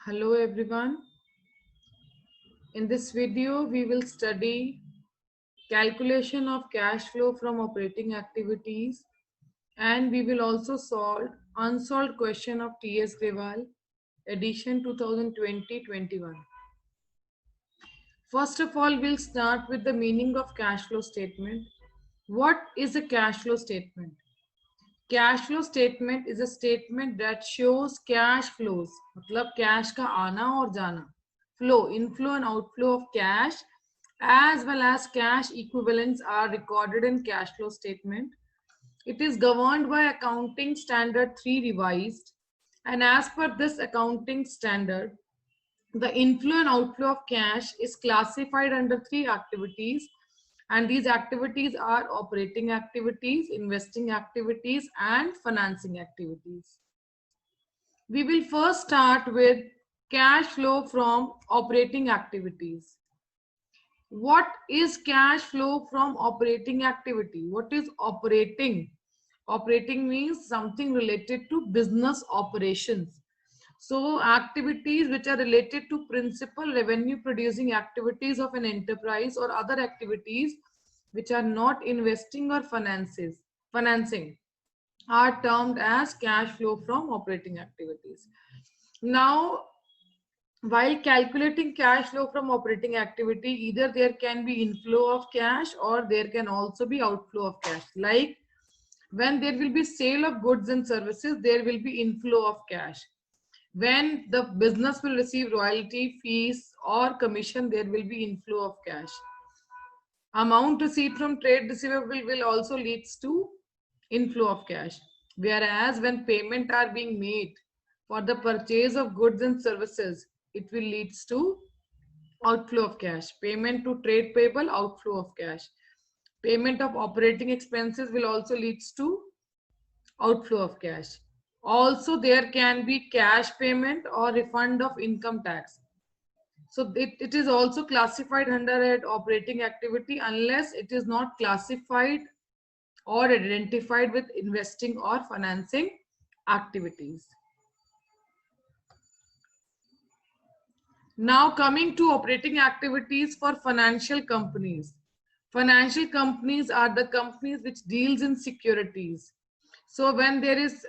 Hello everyone. In this video, we will study calculation of cash flow from operating activities, and we will also solve unsolved question of T.S. Grewal, edition 2020-21. First of all, we'll start with the meaning of cash flow statement. What is a cash flow statement? Cash flow statement is a statement that shows cash flows, मतलब cash का आना और जाना, flow, inflow and outflow of cash, as well as cash equivalents are recorded in cash flow statement. It is governed by Accounting Standard 3 revised, and as per this accounting standard, the inflow and outflow of cash is classified under three activities, and these activities are operating activities, investing activities, and financing activities. We will first start with cash flow from operating activities. What is cash flow from operating activity? What is operating? Operating means something related to business operations. So activities which are related to principal revenue producing activities of an enterprise or other activities which are not investing or financing are termed as cash flow from operating activities. Now, while calculating cash flow from operating activity, either there can be inflow of cash or there can also be outflow of cash. Like when there will be sale of goods and services, there will be inflow of cash. When the business will receive royalty, fees or commission, there will be inflow of cash. Amount received from trade receivable will also leads to inflow of cash. Whereas when payment are being made for the purchase of goods and services, it will leads to outflow of cash. Payment to trade payable, outflow of cash. Payment of operating expenses will also leads to outflow of cash. Also, there can be cash payment or refund of income tax. So it is also classified under an operating activity unless it is not classified or identified with investing or financing activities. Now coming to operating activities for financial companies. Financial companies are the companies which deals in securities. So when there is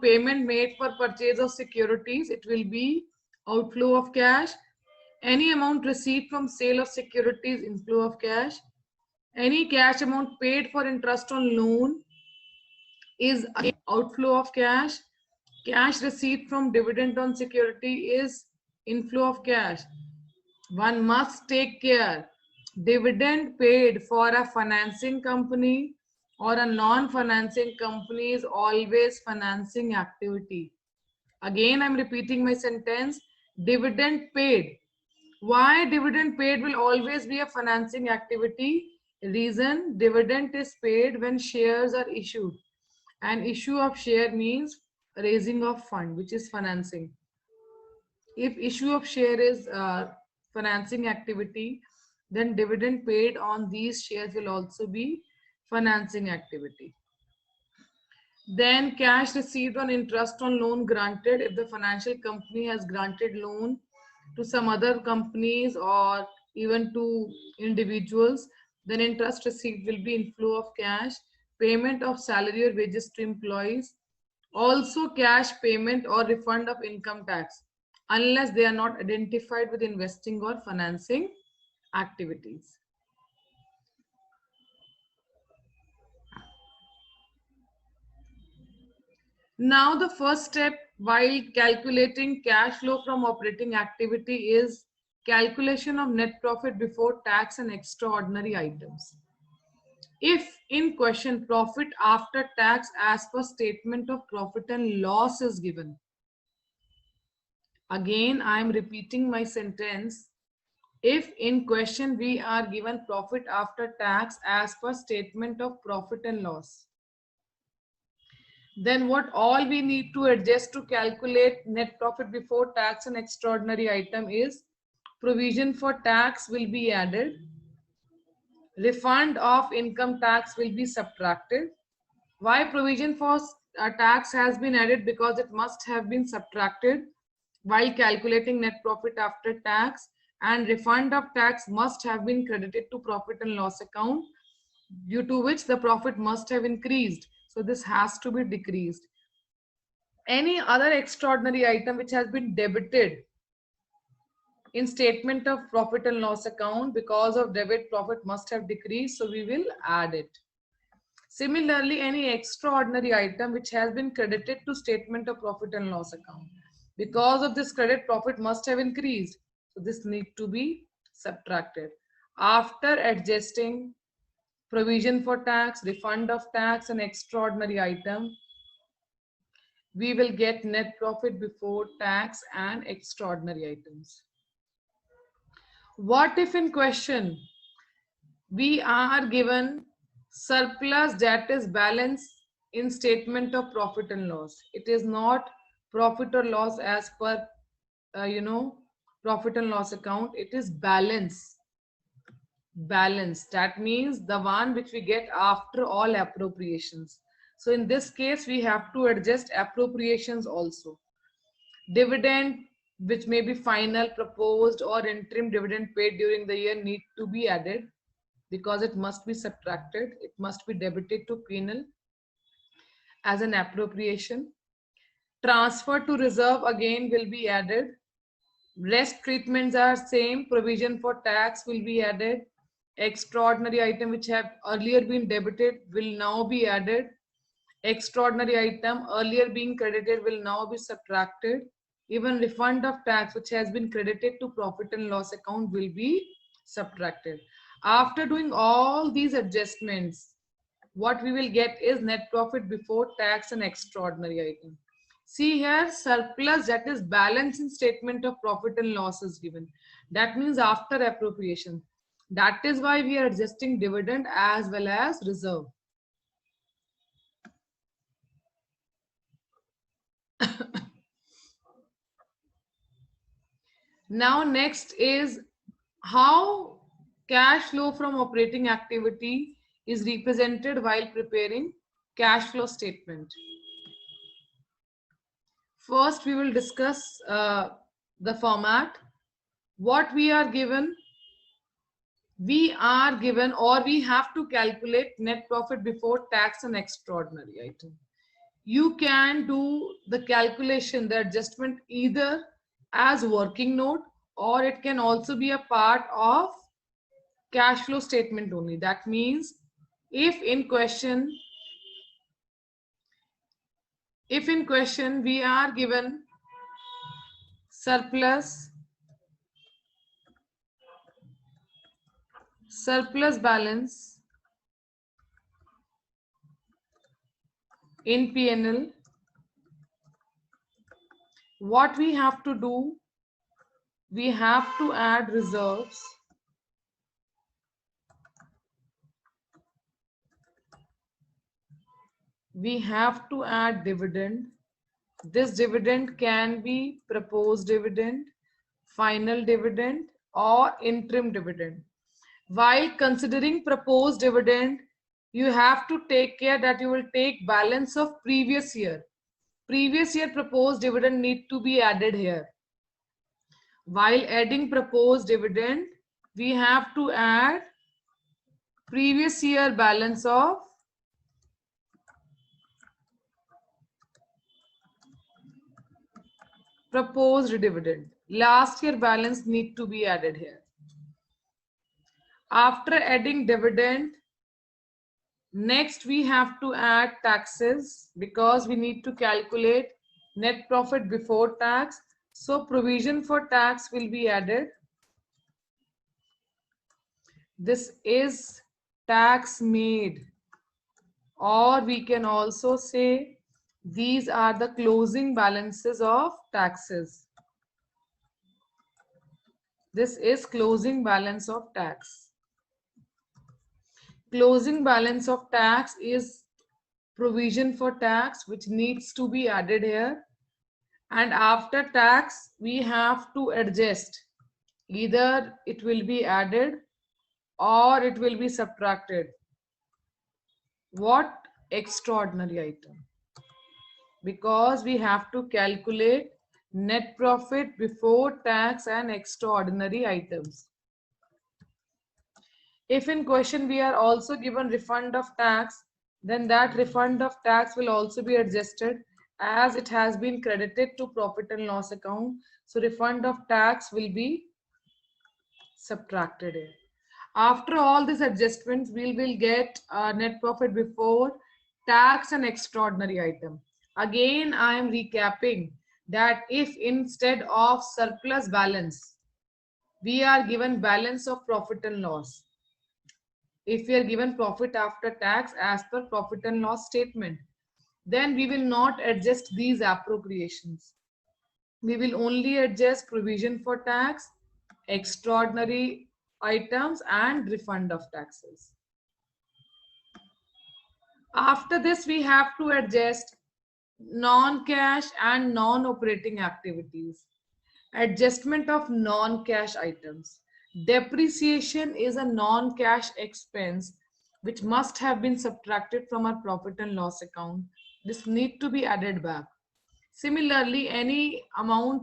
payment made for purchase of securities, it will be outflow of cash. Any amount received from sale of securities, inflow of cash. Any cash amount paid for interest on loan is outflow of cash. Cash received from dividend on security is inflow of cash. One must take care. Dividend paid for a financing company or a non-financing company is always financing activity. Again, I'm repeating my sentence. Dividend paid. Why dividend paid will always be a financing activity? Reason, dividend is paid when shares are issued. And issue of share means raising of fund, which is financing. If issue of share is financing activity, then dividend paid on these shares will also be financing activity. Then cash received on interest on loan granted. If the financial company has granted loan to some other companies or even to individuals, then interest received will be inflow of cash. Payment of salary or wages to employees. Also cash payment or refund of income tax, unless they are not identified with investing or financing activities. Now the first step while calculating cash flow from operating activity is calculation of net profit before tax and extraordinary items. If in question profit after tax as per statement of profit and loss is given. Again, I am repeating my sentence. If in question we are given profit after tax as per statement of profit and loss, then what all we need to adjust to calculate net profit before tax and extraordinary item is provision for tax will be added, refund of income tax will be subtracted. Why provision for tax has been added? Because it must have been subtracted. while calculating net profit after tax, and refund of tax must have been credited to profit and loss account, due to which the profit must have increased. So this has to be decreased. Any other extraordinary item which has been debited in statement of profit and loss account, because of debit, profit must have decreased, so we will add it. Similarly, any extraordinary item which has been credited to statement of profit and loss account, because of this credit, profit must have increased, so this need to be subtracted. After adjusting provision for tax, refund of tax, and extraordinary item, we will get net profit before tax and extraordinary items. What if in question we are given surplus, that is balance in statement of profit and loss? It is not profit or loss as per profit and loss account. It is balance. That means the one which we get after all appropriations. So in this case we have to adjust appropriations also. Dividend, which may be final, proposed, or interim dividend paid during the year, need to be added, because it must be subtracted. It must be debited to P&L as an appropriation. Transfer to reserve again will be added. Rest treatments are same. Provision for tax will be added. Extraordinary item which have earlier been debited will now be added. Extraordinary item earlier being credited will now be subtracted. Even refund of tax which has been credited to profit and loss account will be subtracted. After doing all these adjustments, what we will get is net profit before tax and extraordinary item. See here, surplus, that is balance in statement of profit and loss is given. That means after appropriation. That is why we are adjusting dividend as well as reserve. Now next is how cash flow from operating activity is represented while preparing cash flow statement. First we will discuss the format. What we are given or we have to calculate net profit before tax and extraordinary item. You can do the calculation, the adjustment, either as working note, or it can also be a part of cash flow statement only. That means if in question we are given surplus balance in P&L, what we have to do, we have to add reserves, we have to add dividend. This dividend can be proposed dividend, final dividend, or interim dividend. While considering proposed dividend, you have to take care that you will take balance of previous year. Previous year proposed dividend need to be added here. While adding proposed dividend, we have to add previous year balance of proposed dividend. Last year balance need to be added here. After adding dividend, next we have to add taxes, because we need to calculate net profit before tax. So provision for tax will be added. This is tax made, or we can also say these are the closing balances of taxes. This is closing balance of tax. Closing balance of tax is provision for tax which needs to be added here. And after tax, we have to adjust. Either it will be added or it will be subtracted. What? Extraordinary item. Because we have to calculate net profit before tax and extraordinary items. If in question we are also given refund of tax, then that refund of tax will also be adjusted as it has been credited to profit and loss account. So refund of tax will be subtracted here. After all these adjustments, we will get net profit before tax and extraordinary item. Again, I am recapping that if instead of surplus balance, we are given balance of profit and loss. If we are given profit after tax as per profit and loss statement, then we will not adjust these appropriations. We will only adjust provision for tax, extraordinary items, and refund of taxes. After this, we have to adjust non-cash and non-operating activities. Adjustment of non-cash items. Depreciation is a non-cash expense which must have been subtracted from our profit and loss account. This need to be added back. Similarly, any amount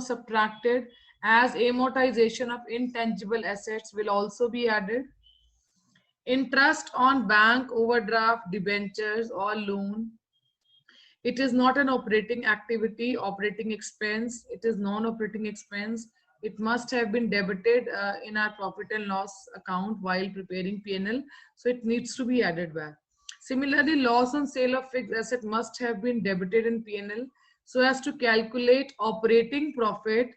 subtracted as amortization of intangible assets will also be added. Interest on bank overdraft, debentures or loan. It is not an operating activity, operating expense. It is non-operating expense. It must have been debited in our profit and loss account while preparing P&L. So it needs to be added back. Similarly, loss on sale of fixed asset must have been debited in P&L so as to calculate operating profit,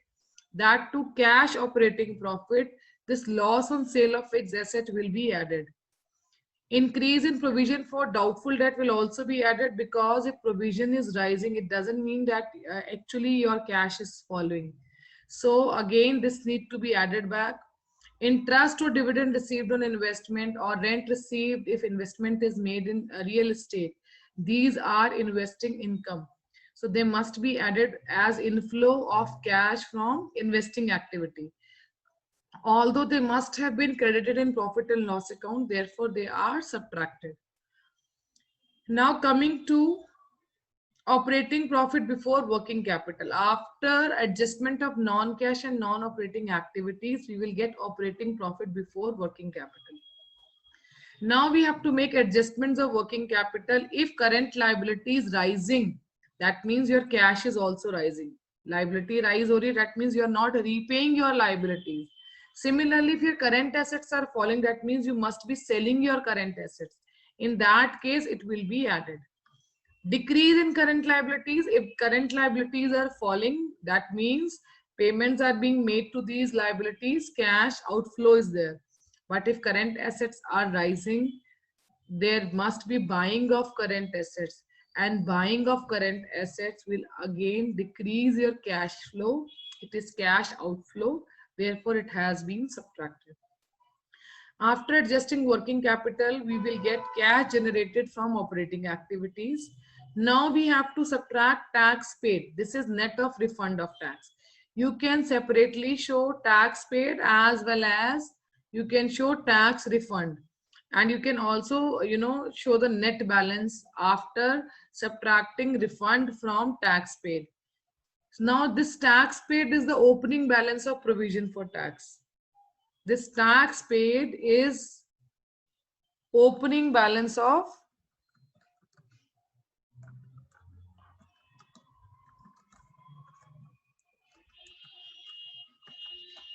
that to cash operating profit, this loss on sale of fixed asset will be added. Increase in provision for doubtful debt will also be added, because if provision is rising, it doesn't mean that actually your cash is following. So again, this need to be added back. Interest or dividend received on investment or rent received if investment is made in real estate. These are investing income. So they must be added as inflow of cash from investing activity. Although they must have been credited in profit and loss account, therefore they are subtracted. Now coming to operating profit before working capital. After adjustment of non-cash and non-operating activities, we will get operating profit before working capital. Now we have to make adjustments of working capital. If current liability is rising, that means your cash is also rising. Liability rise or that means you are not repaying your liabilities. Similarly, if your current assets are falling, that means you must be selling your current assets. In that case, it will be added. Decrease in current liabilities. If current liabilities are falling, that means payments are being made to these liabilities, cash outflow is there. But if current assets are rising, there must be buying of current assets, and buying of current assets will again decrease your cash flow. It is cash outflow, therefore it has been subtracted. After adjusting working capital, we will get cash generated from operating activities. Now we have to subtract tax paid. This is net of refund of tax. You can separately show tax paid as well as you can show tax refund. And you can also, show the net balance after subtracting refund from tax paid. Now this tax paid is the opening balance of provision for tax. This tax paid is opening balance of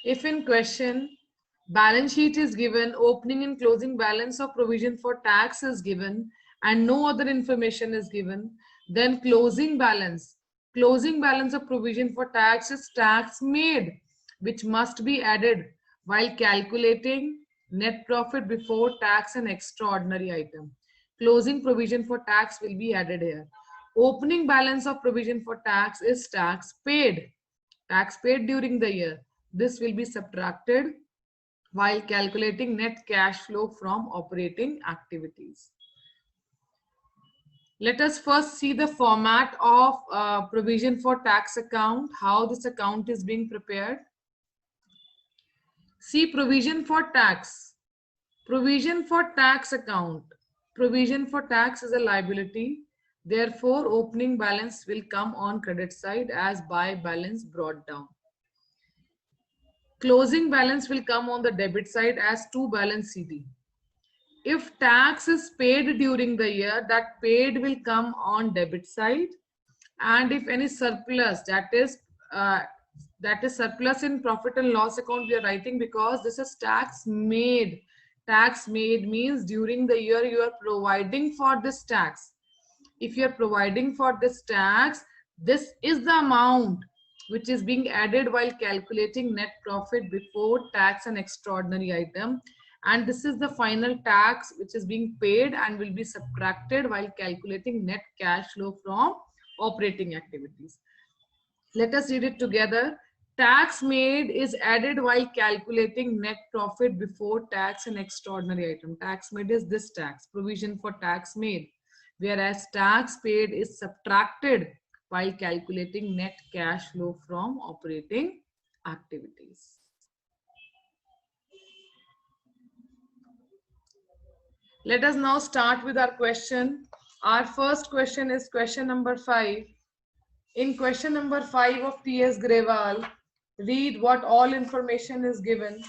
if in question balance sheet is given, opening and closing balance of provision for tax is given, and no other information is given, then closing balance of provision for tax is tax made, which must be added while calculating net profit before tax and extraordinary item. Closing provision for tax will be added here. Opening balance of provision for tax is tax paid during the year. This will be subtracted while calculating net cash flow from operating activities. Let us first see the format of provision for tax account, how this account is being prepared. See provision for tax. Provision for tax account. Provision for tax is a liability Therefore, opening balance will come on credit side as buy balance brought down. Closing balance will come on the debit side as to balance CD. If tax is paid during the year, that paid will come on debit side. And if any surplus, that is surplus in profit and loss account, we are writing because this is tax made. Tax made means during the year you are providing for this tax. If you are providing for this tax, this is the amount which is being added while calculating net profit before tax and extraordinary item. And this is the final tax which is being paid and will be subtracted while calculating net cash flow from operating activities. Let us read it together. Tax made is added while calculating net profit before tax and extraordinary item. Tax made is this tax, provision for tax made. Whereas tax paid is subtracted while calculating net cash flow from operating activities. Let us now start with our question. Our first question is question number 5. In question number 5 of T.S. Grewal, read what all information is given.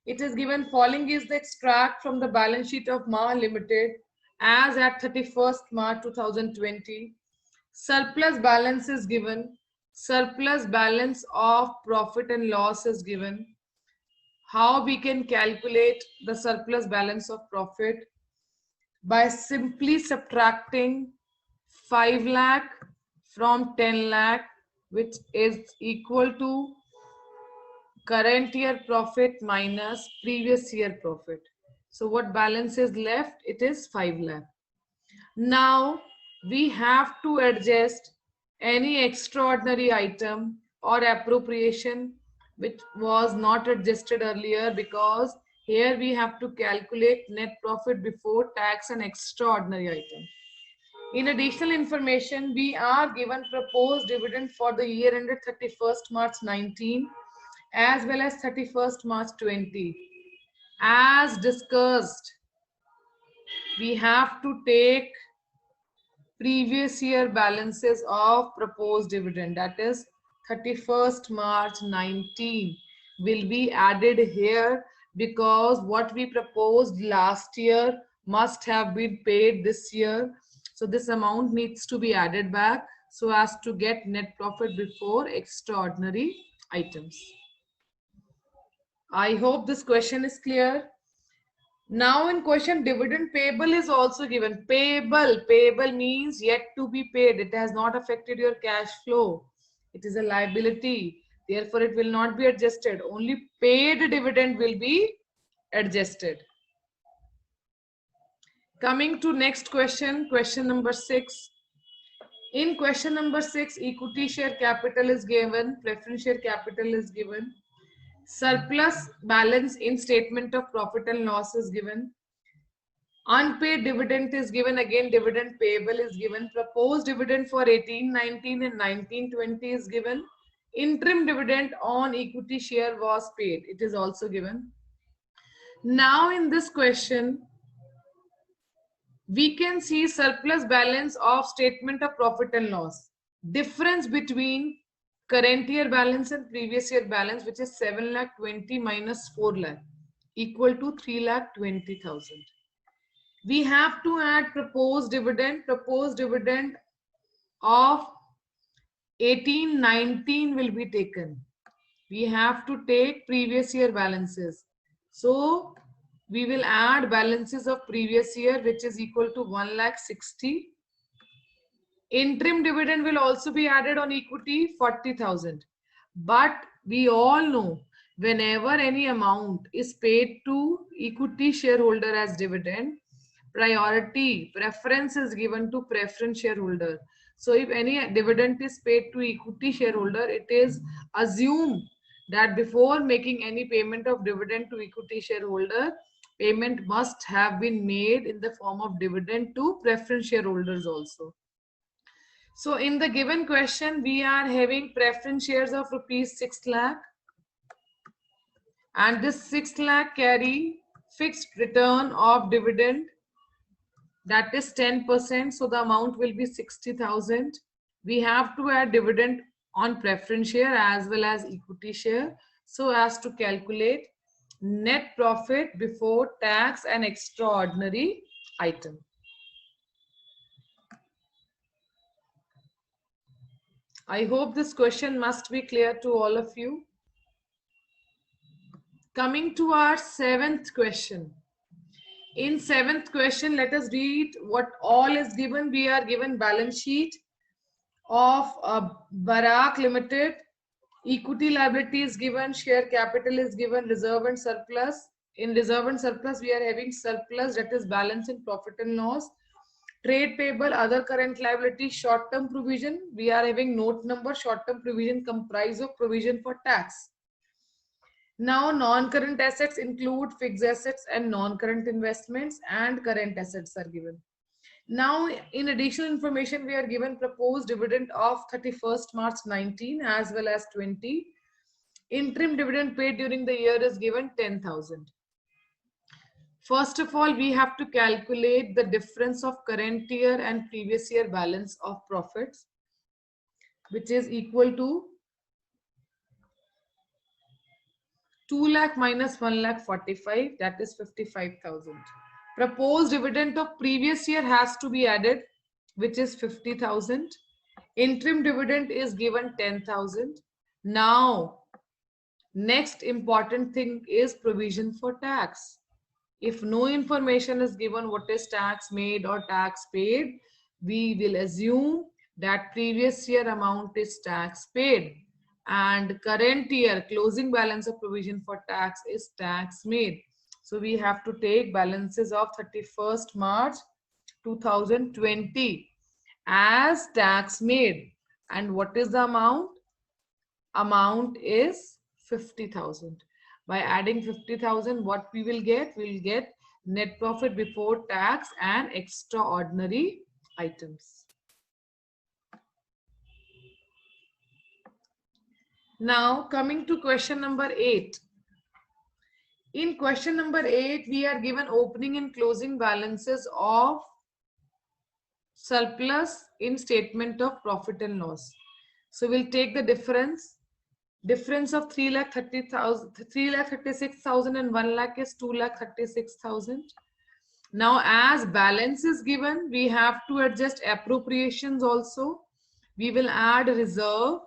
It is given following is the extract from the balance sheet of MAH Limited as at 31st March 2020. Surplus balance is given. Surplus balance of profit and loss is given. How we can calculate the surplus balance of profit? By simply subtracting 5 lakh from 10 lakh, which is equal to current year profit minus previous year profit. So what balance is left? It is 5 lakh. Now we have to adjust any extraordinary item or appropriation which was not adjusted earlier, because here we have to calculate net profit before tax and extraordinary item. In additional information, we are given proposed dividend for the year ended 31st March 19 as well as 31st March 20. As discussed, we have to take previous year balances of proposed dividend, that is 31st March 19 will be added here, because what we proposed last year must have been paid this year. So this amount needs to be added back so as to get net profit before extraordinary items. I hope this question is clear. Now in question, dividend payable is also given. Payable means yet to be paid. It has not affected your cash flow. It is a liability. Therefore, it will not be adjusted. Only paid dividend will be adjusted. Coming to next question, question number 6. In question number 6, equity share capital is given, preference share capital is given. Surplus balance in statement of profit and loss is given. Unpaid dividend is given. Again, dividend payable is given. Proposed dividend for 18-19 and 19-20 is given. Interim dividend on equity share was paid. It is also given. Now in this question, we can see surplus balance of statement of profit and loss. Difference between current year balance and previous year balance, which is 7,20,000 minus 4 lakh equal to 3,20,000. We have to add proposed dividend. Proposed dividend of 18-19 will be taken. We have to take previous year balances. So we will add balances of previous year, which is equal to 1,60,000. Interim dividend will also be added on equity, 40,000. But we all know whenever any amount is paid to equity shareholder as dividend, preference is given to preference shareholder. So if any dividend is paid to equity shareholder, it is assumed that before making any payment of dividend to equity shareholder, payment must have been made in the form of dividend to preference shareholders also. So in the given question, we are having preference shares of rupees 6 lakh, and this 6 lakh carry fixed return of dividend that is 10%. So the amount will be 60,000. We have to add dividend on preference share as well as equity share, so as to calculate net profit before tax and extraordinary item. I hope this question must be clear to all of you. Coming to our seventh question. In seventh question, let us read what all is given. We are given balance sheet of Barak Limited. Equity liability is given, share capital is given, reserve and surplus. In reserve and surplus, we are having surplus, that is balance in profit and loss. Trade payable, other current liability, short-term provision. We are having note number, short-term provision comprise of provision for tax. Now, non-current assets include fixed assets and non-current investments, and current assets are given. Now, in additional information, we are given proposed dividend of 31st March 19 as well as 20. Interim dividend paid during the year is given 10,000. First of all, we have to calculate the difference of current year and previous year balance of profits, which is equal to 2 lakh minus 1 lakh 45, that is 55,000. Proposed dividend of previous year has to be added, which is 50,000. Interim dividend is given 10,000. Now, next important thing is provision for tax. If no information is given what is tax made or tax paid, we will assume that previous year amount is tax paid and current year closing balance of provision for tax is tax made. So we have to take balances of 31st March 2020 as tax made. And what is the amount? Amount is 50,000. By adding 50,000, what we will get? We will get net profit before tax and extraordinary items. Now, coming to question number 8. In question number 8, we are given opening and closing balances of surplus in statement of profit and loss. So we'll take the difference. Difference of 3,36,000 and 1 lakh is 2,36,000. Now, as balance is given, we have to adjust appropriations also. We will add reserve.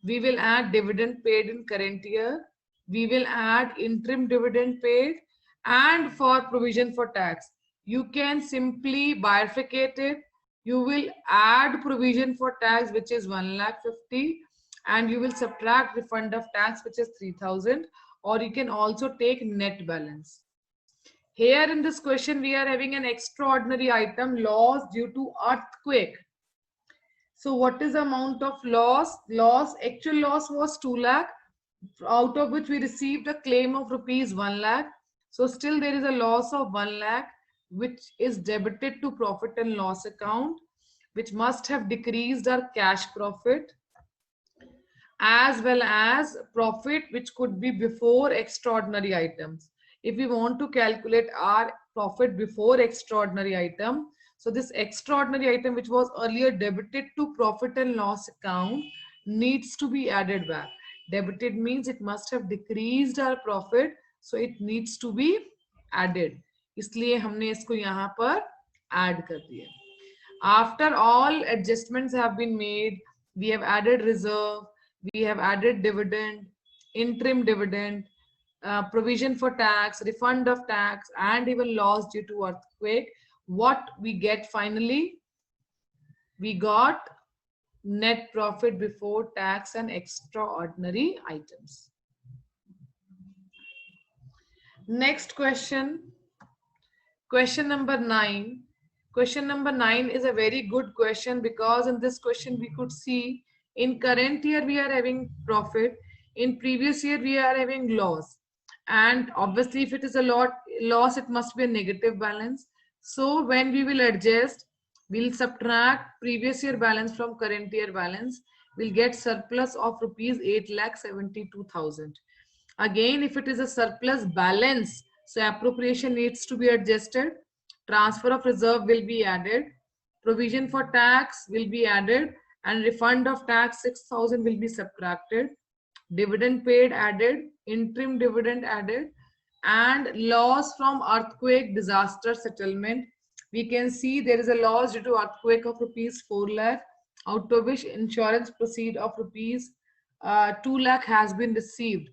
We will add dividend paid in current year. We will add interim dividend paid, and for provision for tax. You can simply bifurcate it. You will add provision for tax, which is 1,50,000, and you will subtract refund of tax, which is 3,000, or you can also take net balance. Here in this question, we are having an extraordinary item, loss due to earthquake. So what is the amount of loss? Actual loss was 2 lakh, out of which we received a claim of rupees 1 lakh. So still there is a loss of 1 lakh, which is debited to profit and loss account, which must have decreased our cash profit, as well as profit which could be before extraordinary items. If we want to calculate our profit before extraordinary item, so this extraordinary item which was earlier debited to profit and loss account needs to be added back. Debited means it must have decreased our profit, so it needs to be added. इसलिए हमने इसको यहाँ पर add कर दिया. After all adjustments have been made, we have added reserve, we have added dividend, interim dividend, provision for tax, refund of tax, and even loss due to earthquake. What we get finally? We got net profit before tax and extraordinary items. Next question. Question number 9. Question number 9 is a very good question, because in this question we could see in current year we are having profit, in previous year we are having loss, and obviously if it is a loss, it must be a negative balance. So when we will adjust, we'll subtract previous year balance from current year balance, we'll get surplus of rupees 8,72,000. Again, if it is a surplus balance, so appropriation needs to be adjusted. transfer of reserve will be added, provision for tax will be added, and refund of tax 6,000 will be subtracted, dividend paid added, interim dividend added, and loss from earthquake disaster settlement. We can see there is a loss due to earthquake of rupees 4 lakh, out of which insurance proceed of rupees 2 lakh has been received.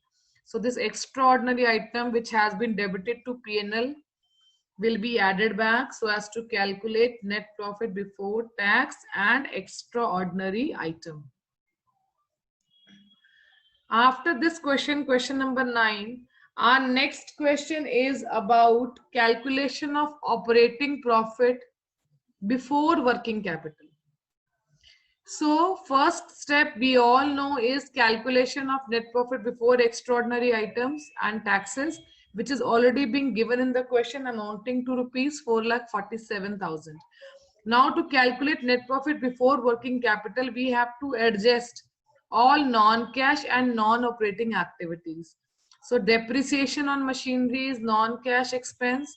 So this extraordinary item which has been debited to P&L will be added back so as to calculate net profit before tax and extraordinary item. After this question, question number 9, our next question is about calculation of operating profit before working capital. So first step we all know is calculation of net profit before extraordinary items and taxes, which is already being given in the question, amounting to rupees 4,47,000. Now to calculate net profit before working capital, we have to adjust all non-cash and non-operating activities. So depreciation on machinery is non-cash expense,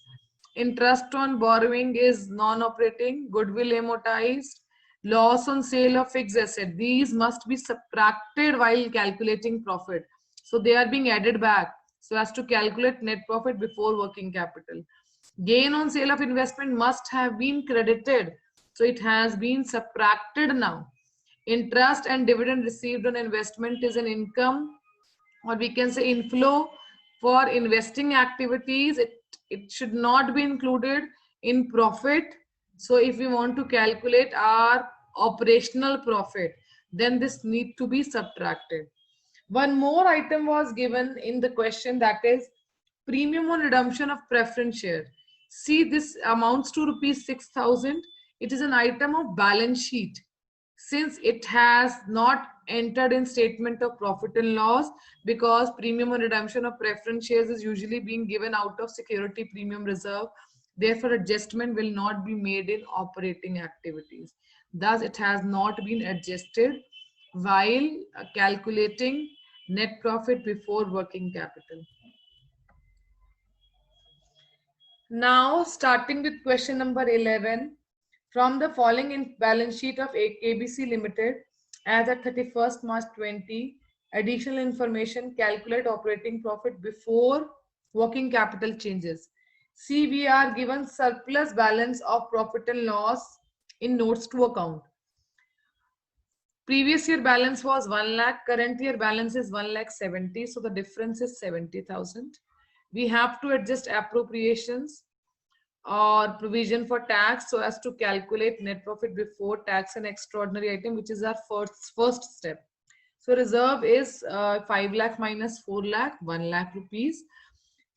interest on borrowing is non-operating, goodwill amortized, loss on sale of fixed asset, these must be subtracted while calculating profit. So they are being added back so as to calculate net profit before working capital. Gain on sale of investment must have been credited, so it has been subtracted now. Interest and dividend received on investment is an income, or we can say inflow for investing activities. It should not be included in profit. So if we want to calculate our operational profit, then this need to be subtracted. One more item was given in the question, that is premium on redemption of preference share. See, this amounts to rupees 6,000. It is an item of balance sheet since it has not entered in statement of profit and loss, because premium on redemption of preference shares is usually being given out of security premium reserve. Therefore, adjustment will not be made in operating activities. Thus, it has not been adjusted while calculating net profit before working capital. Now, starting with question number 11, from the following in balance sheet of ABC Limited as at 31st March 20, additional information, calculate operating profit before working capital changes. See, we are given surplus balance of profit and loss in notes to account. Previous year balance was 1 lakh, current year balance is 1,70,000, so the difference is 70,000. We have to adjust appropriations or provision for tax so as to calculate net profit before tax and extraordinary item, which is our first step. So reserve is 5 lakh minus 4 lakh, 1 lakh rupees.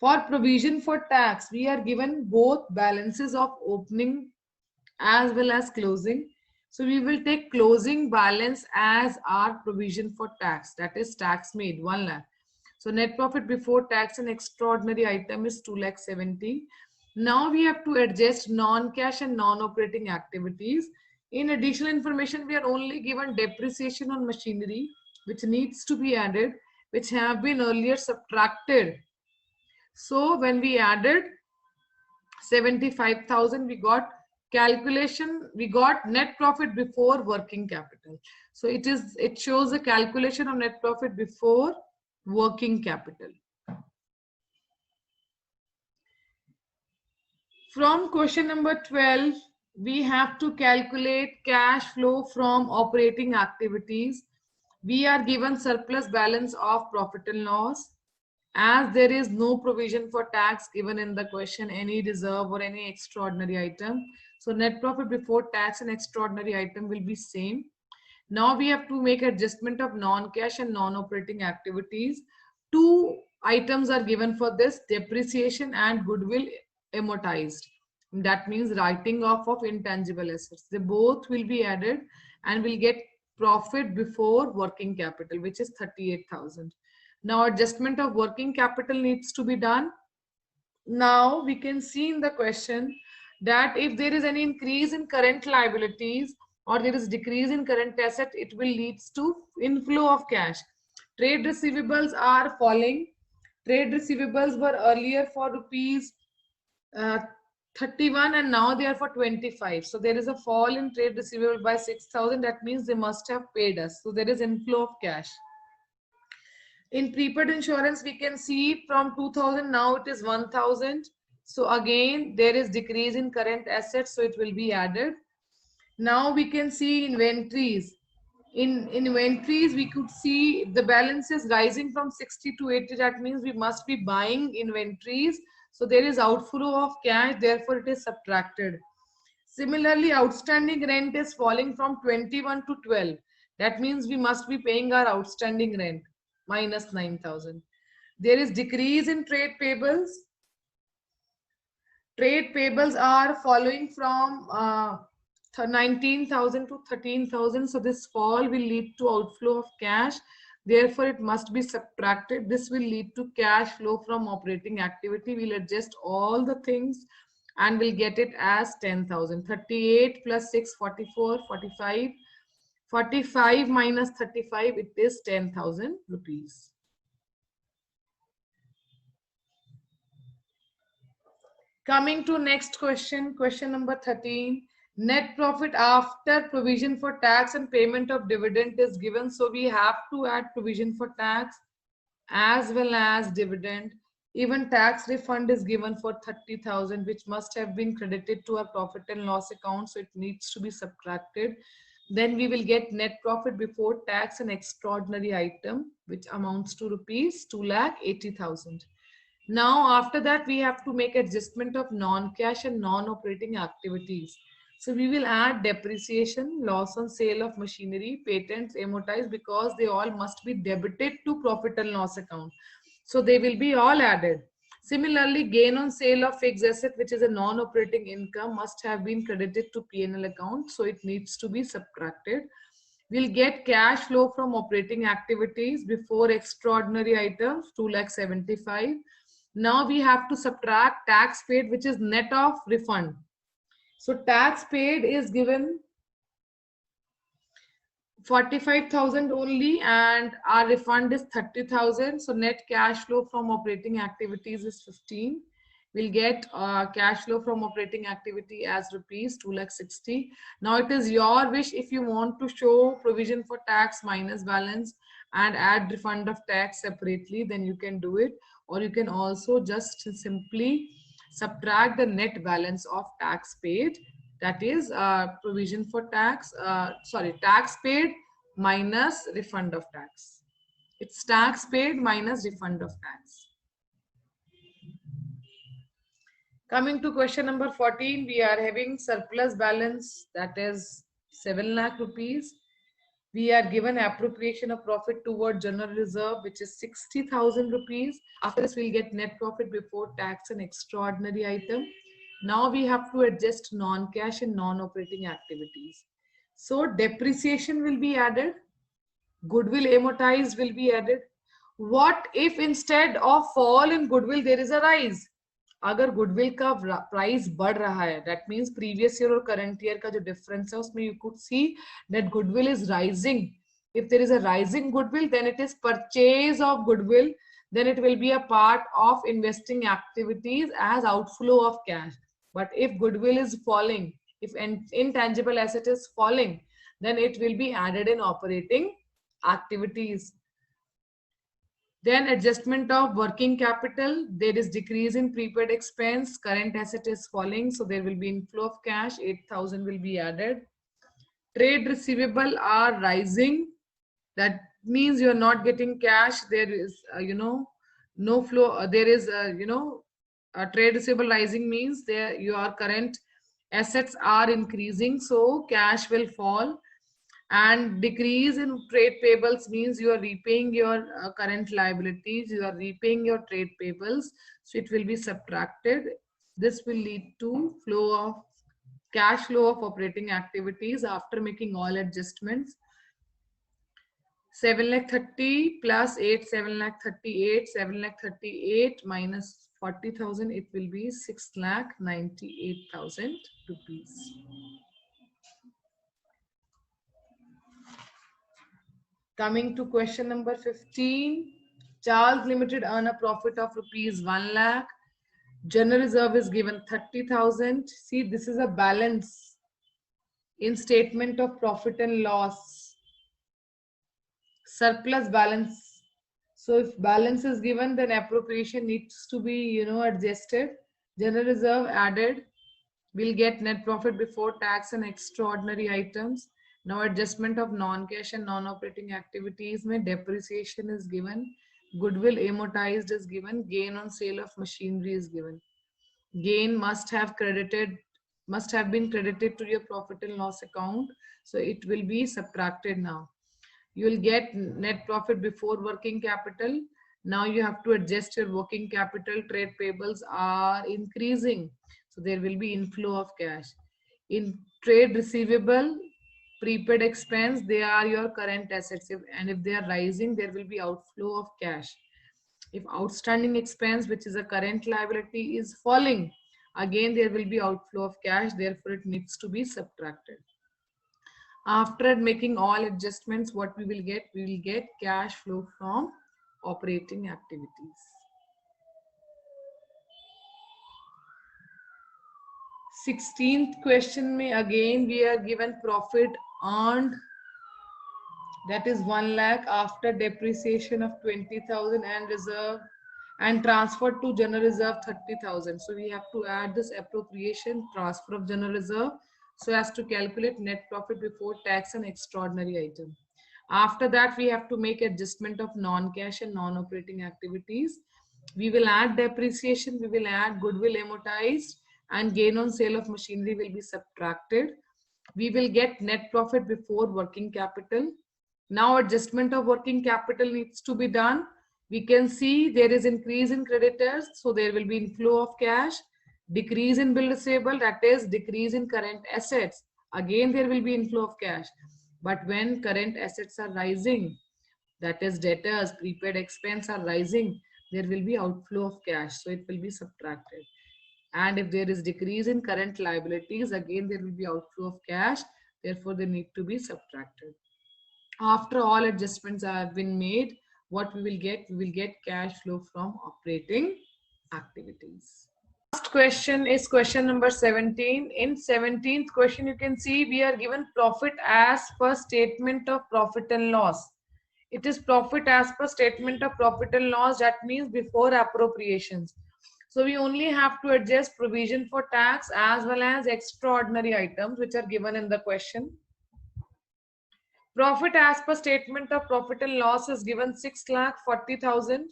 For provision for tax, we are given both balances of opening as well as closing. So we will take closing balance as our provision for tax, that is tax made 1 lakh. So net profit before tax and extraordinary item is 2,70,000. Now we have to adjust non-cash and non-operating activities. In additional information, we are only given depreciation on machinery, which needs to be added, which have been earlier subtracted. So when we added 75,000, we got net profit before working capital. So it shows the calculation of net profit before working capital. From question number 12, we have to calculate cash flow from operating activities. We are given surplus balance of profit and loss. As there is no provision for tax given in the question, any reserve or any extraordinary item, so net profit before tax and extraordinary item will be same. Now we have to make adjustment of non-cash and non-operating activities. Two items are given for this, depreciation and goodwill amortized. That means writing off of intangible assets. They both will be added and will get profit before working capital, which is 38,000. Now adjustment of working capital needs to be done. Now we can see in the question that if there is any increase in current liabilities or there is decrease in current asset, it will lead to inflow of cash. Trade receivables are falling. Trade receivables were earlier for rupees 31 and now they are for 25. So there is a fall in trade receivable by 6,000. That means they must have paid us. So there is inflow of cash. In prepaid insurance, we can see from 2000, now it is 1000. So again, there is decrease in current assets, so it will be added. Now we can see inventories. In inventories, we could see the balance is rising from 60 to 80. That means we must be buying inventories. So there is outflow of cash, therefore it is subtracted. Similarly, outstanding rent is falling from 21 to 12. That means we must be paying our outstanding rent, minus 9,000. There is decrease in trade payables. Trade payables are following from 19,000 to 13,000. So this fall will lead to outflow of cash. Therefore, it must be subtracted. This will lead to cash flow from operating activity. We'll adjust all the things and we'll get it as 10,000. 38 plus 6, 44, 45. 45 minus 35, it is 10,000 rupees. Coming to next question, question number 13. Net profit after provision for tax and payment of dividend is given. So we have to add provision for tax as well as dividend. Even tax refund is given for 30,000, which must have been credited to our profit and loss account. So it needs to be subtracted. Then we will get net profit before tax and extraordinary item, which amounts to rupees 2,80,000. Now, after that, we have to make adjustment of non-cash and non-operating activities. So we will add depreciation, loss on sale of machinery, patents, amortized, because they all must be debited to profit and loss account. So they will be all added. Similarly, gain on sale of fixed asset, which is a non-operating income, must have been credited to P&L account. So it needs to be subtracted. We'll get cash flow from operating activities before extraordinary items, 2,75,000. Now we have to subtract tax paid, which is net of refund. So tax paid is given 45,000 only and our refund is 30,000. So net cash flow from operating activities is 15. We'll get cash flow from operating activity as rupees 2,60,000. Now it is your wish if you want to show provision for tax minus balance and add refund of tax separately, then you can do it. Or you can also just simply subtract the net balance of tax paid. That is provision for tax, tax paid minus refund of tax. It's tax paid minus refund of tax. Coming to question number 14, we are having surplus balance, that is 7 lakh rupees. We are given appropriation of profit toward general reserve, which is 60,000 rupees. After this, we'll get net profit before tax and extraordinary item. Now we have to adjust non-cash and non-operating activities. So depreciation will be added. Goodwill amortized will be added. What if instead of fall in goodwill, there is a rise? अगर goodwill का price बढ़ रहा है, that means previous year और current year का जो difference है उसमें you could see that goodwill is rising. If there is a rising goodwill, then it is purchase of goodwill, then it will be a part of investing activities as outflow of cash. But if goodwill is falling, if intangible asset is falling, then it will be added in operating activities. Then adjustment of working capital, there is decrease in prepaid expense, current asset is falling, so there will be inflow of cash, 8,000 will be added. Trade receivable are rising, that means you are not getting cash, there is no flow, there is trade receivable rising means there your current assets are increasing, so cash will fall. And decrease in trade payables means you are repaying your current liabilities, you are repaying your trade payables, so it will be subtracted. This will lead to flow of cash flow of operating activities after making all adjustments. 7,30,000 plus 8, 7,38,000, 7,38,000 minus 40,000, it will be 6,98,000 rupees. Coming to question number 15, Charles Limited earn a profit of rupees 1 lakh. General reserve is given 30,000. See, this is a balance in statement of profit and loss. Surplus balance. So if balance is given, then appropriation needs to be, adjusted. General reserve added. We'll get net profit before tax and extraordinary items. Now adjustment of non-cash and non-operating activities. Mein depreciation is given. Goodwill amortized is given. Gain on sale of machinery is given. Gain must have been credited to your profit and loss account. So it will be subtracted now. You will get net profit before working capital. Now you have to adjust your working capital. Trade payables are increasing, so there will be inflow of cash. In trade receivable, prepaid expense, they are your current assets, and if they are rising, there will be outflow of cash. If outstanding expense, which is a current liability, is falling, again there will be outflow of cash, therefore it needs to be subtracted. After making all adjustments, what we will get? We will get cash flow from operating activities. 16th question mein again we are given profit earned, that is 1 lakh after depreciation of 20,000 and reserve, and transferred to general reserve 30,000. So we have to add this appropriation, transfer of general reserve, so as to calculate net profit before tax and extraordinary item. After that, we have to make adjustment of non-cash and non-operating activities. We will add depreciation, we will add goodwill amortized, and gain on sale of machinery will be subtracted. We will get net profit before working capital. Now adjustment of working capital needs to be done. We can see there is increase in creditors, so there will be inflow of cash. Decrease in bill receivable, that is decrease in current assets. Again, there will be inflow of cash. But when current assets are rising, that is debtors, prepaid expense are rising, there will be outflow of cash, so it will be subtracted. And if there is decrease in current liabilities, again there will be outflow of cash, therefore they need to be subtracted. After all adjustments have been made, what we will get? We will get cash flow from operating activities. Last question is question number 17. In 17th question, you can see we are given profit as per statement of profit and loss. It is profit as per statement of profit and loss, that means before appropriations. So we only have to adjust provision for tax as well as extraordinary items which are given in the question. Profit as per statement of profit and loss is given 6,40,000.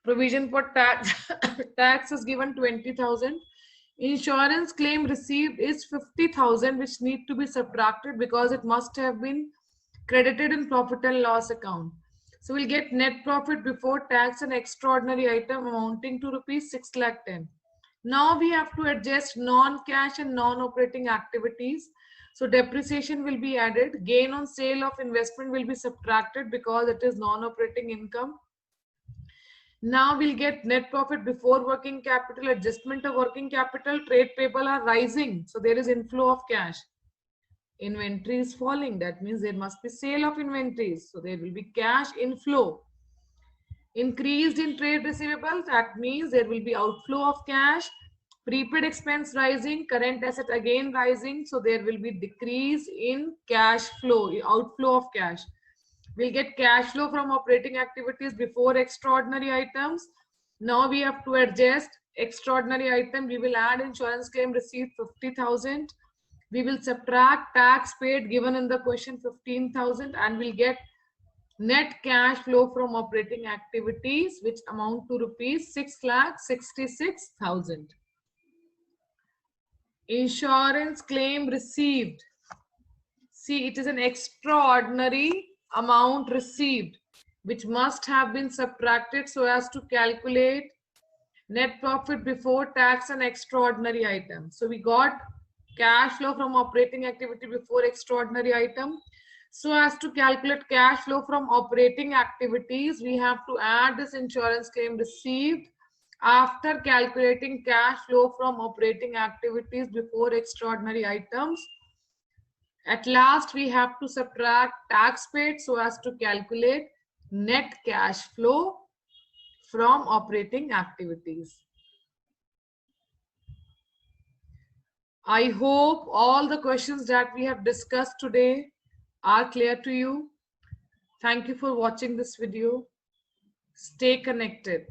Provision for tax is given 20,000. Insurance claim received is 50,000, which need to be subtracted because it must have been credited in profit and loss account. So we'll get net profit before tax and extraordinary item amounting to rupees 6,10,000. Now we have to adjust non-cash and non-operating activities. So depreciation will be added. Gain on sale of investment will be subtracted because it is non-operating income. Now we'll get net profit before working capital, adjustment of working capital, trade payable are rising. So there is inflow of cash. Inventory is falling. That means there must be sale of inventories. So there will be cash inflow. Increased in trade receivables. That means there will be outflow of cash. Prepaid expense rising. Current asset again rising. So there will be decrease in cash flow, outflow of cash. We'll get cash flow from operating activities before extraordinary items. Now we have to adjust extraordinary item. We will add insurance claim received 50,000. We will subtract tax paid given in the question 15,000, and we'll get net cash flow from operating activities which amount to rupees 6,66,000. Insurance claim received. See, it is an extraordinary amount received which must have been subtracted so as to calculate net profit before tax and extraordinary item. So we got cash flow from operating activity before extraordinary item. So as to calculate cash flow from operating activities, we have to add this insurance claim received after calculating cash flow from operating activities before extraordinary items. At last, we have to subtract tax paid so as to calculate net cash flow from operating activities. I hope all the questions that we have discussed today are clear to you. Thank you for watching this video. Stay connected.